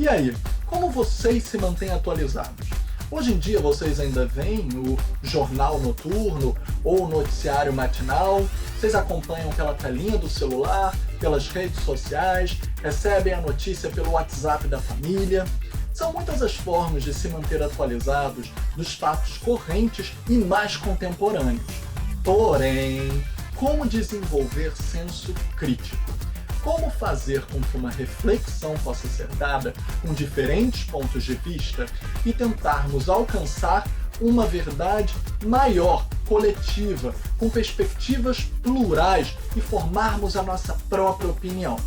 E aí, como vocês se mantêm atualizados? Hoje em dia vocês ainda veem o jornal noturno ou o noticiário matinal? Vocês acompanham pela telinha do celular, pelas redes sociais, recebem a notícia pelo WhatsApp da família? São muitas as formas de se manter atualizados dos fatos correntes e mais contemporâneos. Porém, como desenvolver senso crítico? Como fazer com que uma reflexão possa ser dada com diferentes pontos de vista e tentarmos alcançar uma verdade maior, coletiva, com perspectivas plurais e formarmos a nossa própria opinião?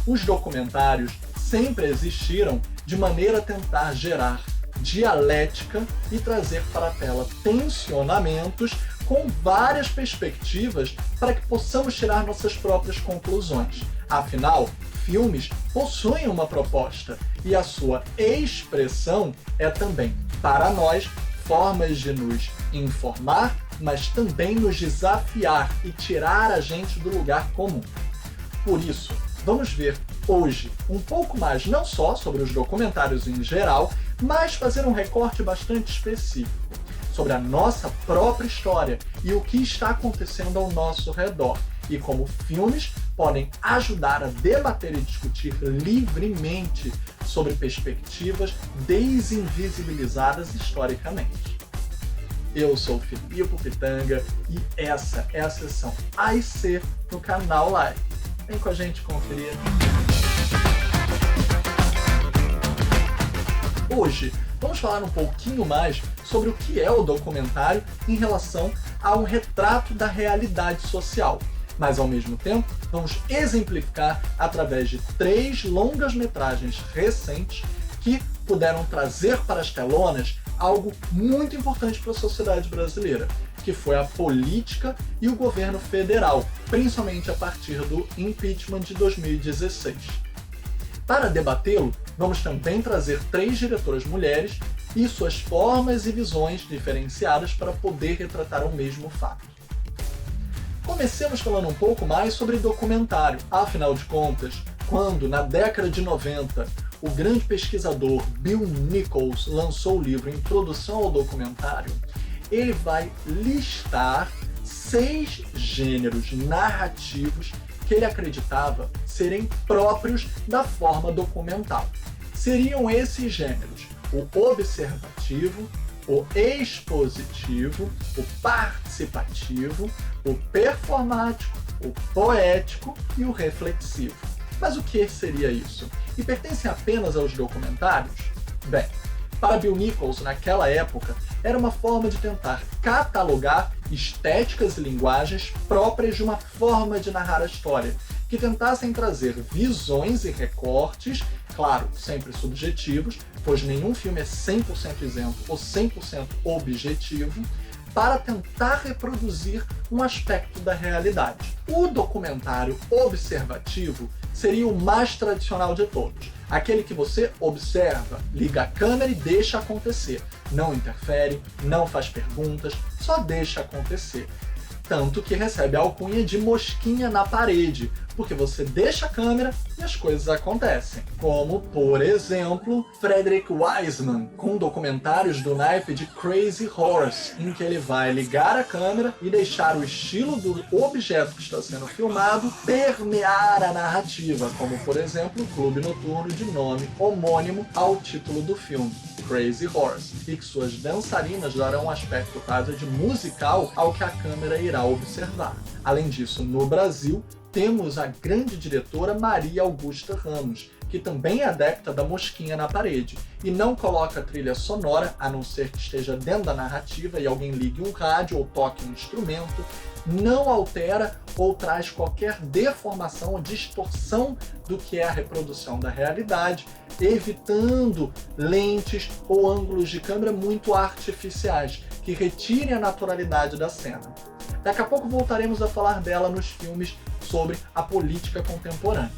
Os documentários sempre existiram de maneira a tentar gerar dialética e trazer para a tela tensionamentos com várias perspectivas para que possamos tirar nossas próprias conclusões. Afinal, filmes possuem uma proposta e a sua expressão é também, para nós, formas de nos informar, mas também nos desafiar e tirar a gente do lugar comum. Por isso, vamos ver hoje um pouco mais não só sobre os documentários em geral, mas fazer um recorte bastante específico sobre a nossa própria história e o que está acontecendo ao nosso redor, e como filmes podem ajudar a debater e discutir livremente sobre perspectivas desinvisibilizadas historicamente. Eu sou o Filipe Pitanga e essa é a sessão A e C no canal Live. Vem com a gente conferir. Hoje vamos falar um pouquinho mais sobre o que é o documentário em relação ao retrato da realidade social, mas ao mesmo tempo vamos exemplificar através de 3 longas-metragens recentes que puderam trazer para as telonas algo muito importante para a sociedade brasileira, que foi a política e o governo federal, principalmente a partir do impeachment de 2016. Para debatê-lo, vamos também trazer 3 diretoras mulheres e suas formas e visões diferenciadas para poder retratar o mesmo fato. Comecemos falando um pouco mais sobre documentário. Afinal de contas, quando, na década de 90, o grande pesquisador Bill Nichols lançou o livro Introdução ao Documentário, ele vai listar 6 gêneros narrativos que ele acreditava serem próprios da forma documental. Seriam esses gêneros: o observativo, o expositivo, o participativo, o performático, o poético e o reflexivo. Mas o que seria isso? E pertencem apenas aos documentários? Bem, para Bill Nichols, naquela época, era uma forma de tentar catalogar estéticas e linguagens próprias de uma forma de narrar a história, que tentassem trazer visões e recortes, claro, sempre subjetivos, pois nenhum filme é 100% isento ou 100% objetivo, para tentar reproduzir um aspecto da realidade. O documentário observativo seria o mais tradicional de todos. Aquele que você observa, liga a câmera e deixa acontecer. Não interfere, não faz perguntas, só deixa acontecer. Tanto que recebe a alcunha de mosquinha na parede, porque você deixa a câmera e as coisas acontecem. Como, por exemplo, Frederick Wiseman, com documentários do naipe de Crazy Horse, em que ele vai ligar a câmera e deixar o estilo do objeto que está sendo filmado permear a narrativa, como, por exemplo, o clube noturno de nome homônimo ao título do filme, Crazy Horse, e que suas dançarinas darão um aspecto quase de musical ao que a câmera irá observar. Além disso, no Brasil, temos a grande diretora Maria Augusta Ramos, que também é adepta da mosquinha na parede, e não coloca trilha sonora, a não ser que esteja dentro da narrativa e alguém ligue um rádio ou toque um instrumento, não altera ou traz qualquer deformação ou distorção do que é a reprodução da realidade, evitando lentes ou ângulos de câmera muito artificiais, que retirem a naturalidade da cena. Daqui a pouco voltaremos a falar dela nos filmes sobre a política contemporânea.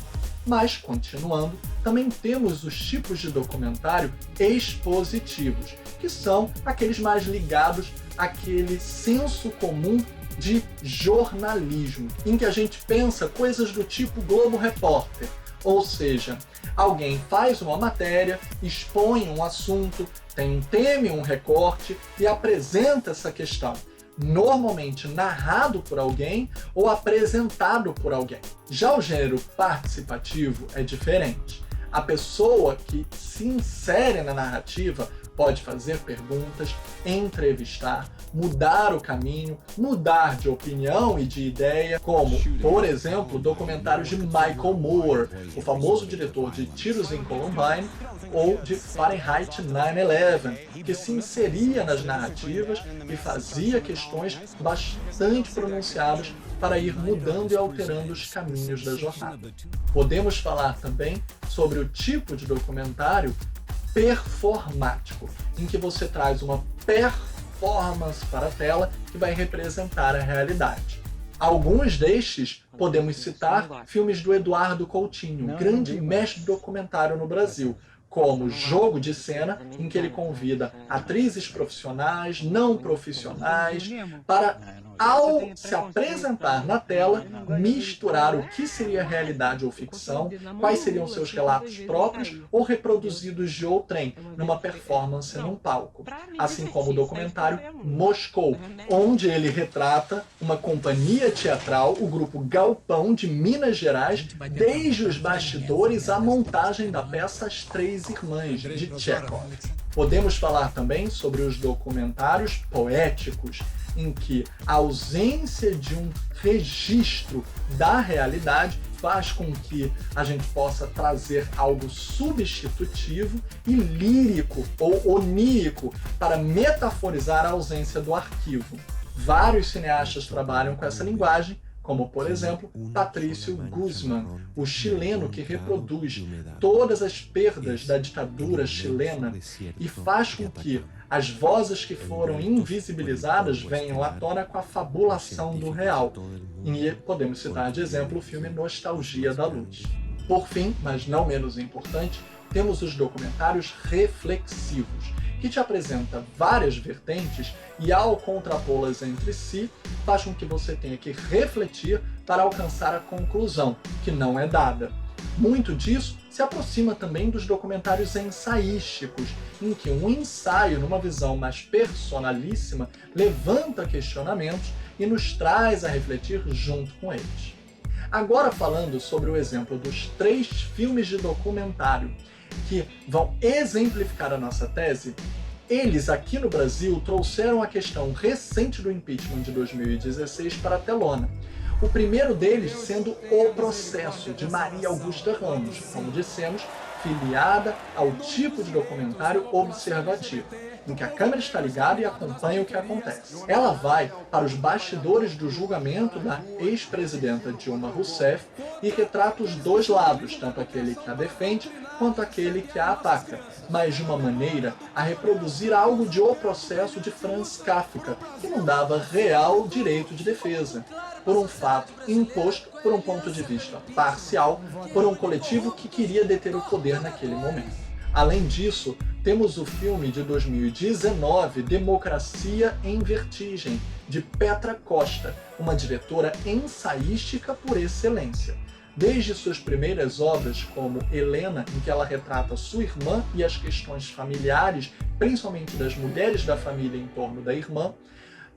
Mas, continuando, também temos os tipos de documentário expositivos, que são aqueles mais ligados àquele senso comum de jornalismo, em que a gente pensa coisas do tipo Globo Repórter, Ou seja, alguém faz uma matéria, expõe um assunto, tem um tema e um recorte e apresenta essa questão, normalmente narrado por alguém ou apresentado por alguém. Já o gênero participativo é diferente. A pessoa que se insere na narrativa pode fazer perguntas, entrevistar, mudar o caminho, mudar de opinião e de ideia, como, por exemplo, documentários de Michael Moore, o famoso diretor de Tiros em Columbine, ou de Fahrenheit 9/11, que se inseria nas narrativas e fazia questões bastante pronunciadas para ir mudando e alterando os caminhos da jornada. Podemos falar também sobre o tipo de documentário performático, em que você traz uma performance para a tela que vai representar a realidade. Alguns destes podemos citar filmes do Eduardo Coutinho, grande mestre do documentário no Brasil, como Jogo de Cena, em que ele convida atrizes profissionais, não profissionais, para, ao se apresentar na tela, misturar o que seria realidade ou ficção, quais seriam seus relatos próprios ou reproduzidos de outrem, numa performance num palco. Assim como o documentário Moscou, onde ele retrata uma companhia teatral, o grupo Galpão de Minas Gerais, desde os bastidores à montagem da peça As Três Irmãs, de Chekhov. Podemos falar também sobre os documentários poéticos, em que a ausência de um registro da realidade faz com que a gente possa trazer algo substitutivo e lírico ou onírico para metaforizar a ausência do arquivo. Vários cineastas trabalham com essa linguagem, como, por exemplo, Patricio Guzmán, o chileno que reproduz todas as perdas da ditadura chilena e faz com que as vozes que foram invisibilizadas venham à tona com a fabulação do real. E podemos citar de exemplo o filme Nostalgia da Luz. Por fim, mas não menos importante, temos os documentários reflexivos, que te apresenta várias vertentes e, ao contrapô-las entre si, faz com que você tenha que refletir para alcançar a conclusão, que não é dada. Muito disso se aproxima também dos documentários ensaísticos, em que um ensaio, numa visão mais personalíssima, levanta questionamentos e nos traz a refletir junto com eles. Agora, falando sobre o exemplo dos 3 filmes de documentário que vão exemplificar a nossa tese, eles aqui no Brasil trouxeram a questão recente do impeachment de 2016 para a telona. O primeiro deles sendo O Processo, de Maria Augusta Ramos, como dissemos, filiada ao tipo de documentário observativo, em que a câmera está ligada e acompanha o que acontece. Ela vai para os bastidores do julgamento da ex-presidenta Dilma Rousseff e retrata os dois lados, tanto aquele que a defende quanto aquele que a ataca, mas de uma maneira a reproduzir algo de O Processo de Franz Kafka, que não dava real direito de defesa, por um fato imposto por um ponto de vista parcial, por um coletivo que queria deter o poder naquele momento. Além disso, temos o filme de 2019, Democracia em Vertigem, de Petra Costa, uma diretora ensaística por excelência. Desde suas primeiras obras, como Helena, em que ela retrata sua irmã e as questões familiares, principalmente das mulheres da família em torno da irmã,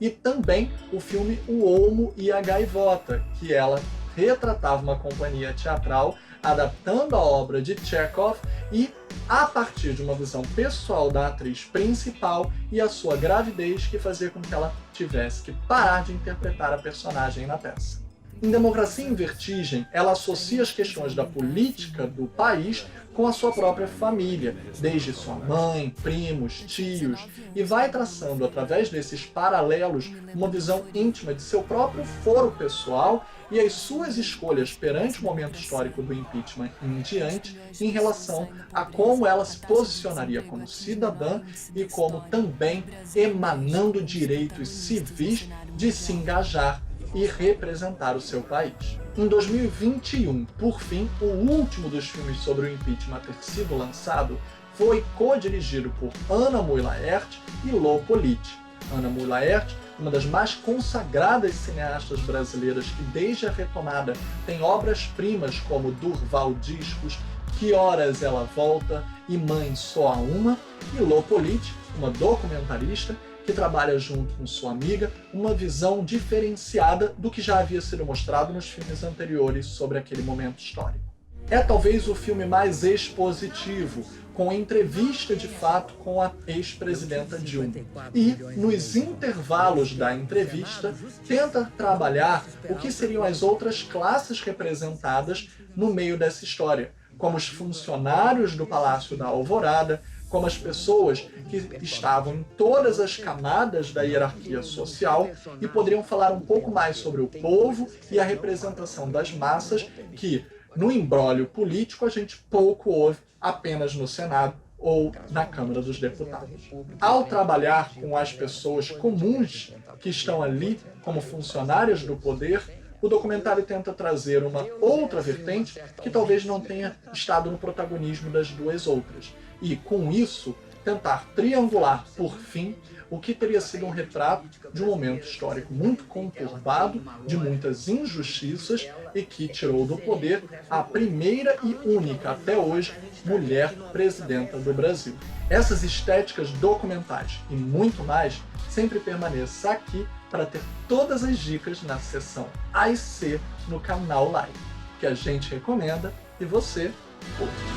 e também o filme O Olmo e a Gaivota, que ela retratava uma companhia teatral adaptando a obra de Chekhov e a partir de uma visão pessoal da atriz principal e a sua gravidez, que fazia com que ela tivesse que parar de interpretar a personagem na peça. Em Democracia em Vertigem, ela associa as questões da política do país com a sua própria família, desde sua mãe, primos, tios, e vai traçando, através desses paralelos, uma visão íntima de seu próprio foro pessoal e as suas escolhas perante o momento histórico do impeachment em diante, em relação a como ela se posicionaria como cidadã e como também emanando direitos civis de se engajar e representar o seu país. Em 2021, por fim, o último dos filmes sobre o impeachment a ter sido lançado foi co-dirigido por Ana Mui Laert e Lô Politi. Ana Mui Laert uma das mais consagradas cineastas brasileiras que desde a retomada tem obras-primas como Durval Discos, Que Horas Ela Volta e Mãe Só Há Uma, e Lô Politi, uma documentarista que trabalha junto com sua amiga uma visão diferenciada do que já havia sido mostrado nos filmes anteriores sobre aquele momento histórico. É talvez o filme mais expositivo, com entrevista de fato com a ex-presidenta Dilma. E, nos intervalos da entrevista, tenta trabalhar o que seriam as outras classes representadas no meio dessa história, como os funcionários do Palácio da Alvorada, como as pessoas que estavam em todas as camadas da hierarquia social e poderiam falar um pouco mais sobre o povo e a representação das massas que, no imbróglio político, a gente pouco ouve apenas no Senado ou na Câmara dos Deputados. Ao trabalhar com as pessoas comuns que estão ali como funcionários do poder, o documentário tenta trazer uma outra vertente que talvez não tenha estado no protagonismo das duas outras. E, com isso, tentar triangular, por fim, o que teria sido um retrato de um momento histórico muito conturbado, de muitas injustiças e que tirou do poder a primeira e única, até hoje, mulher presidenta do Brasil. Essas estéticas documentais e muito mais, sempre permaneça aqui para ter todas as dicas na seção A e C no canal Live, que a gente recomenda e você curte.